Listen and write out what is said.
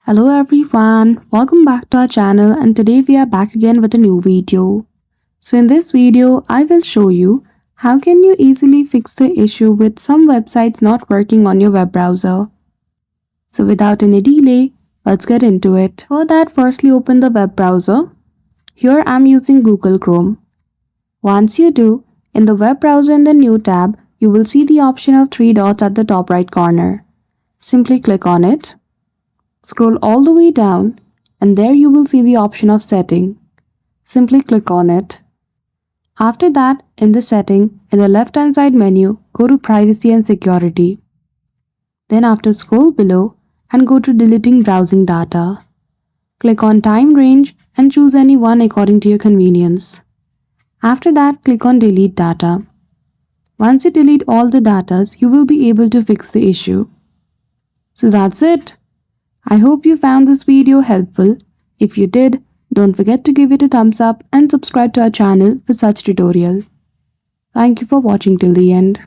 Hello everyone, welcome back to our channel and today we are back again with a new video. So in this video, I will show you how can you easily fix the issue with some websites not working on your web browser. So without any delay, let's get into it. For that, firstly open the web browser. Here I'm using Google Chrome. Once you do, in the web browser in the new tab, you will see the option of three dots at the top right corner. Simply click on it. Scroll all the way down and there you will see the option of setting. Simply click on it. After that, in the setting, in the left hand side menu, go to privacy and security. Then after scroll below and go to deleting browsing data. Click on time range and choose any one according to your convenience. After that, click on delete data. Once you delete all the datas, you will be able to fix the issue. So that's it. I hope you found this video helpful. If you did, don't forget to give it a thumbs up and subscribe to our channel for such tutorial. Thank you for watching till the end.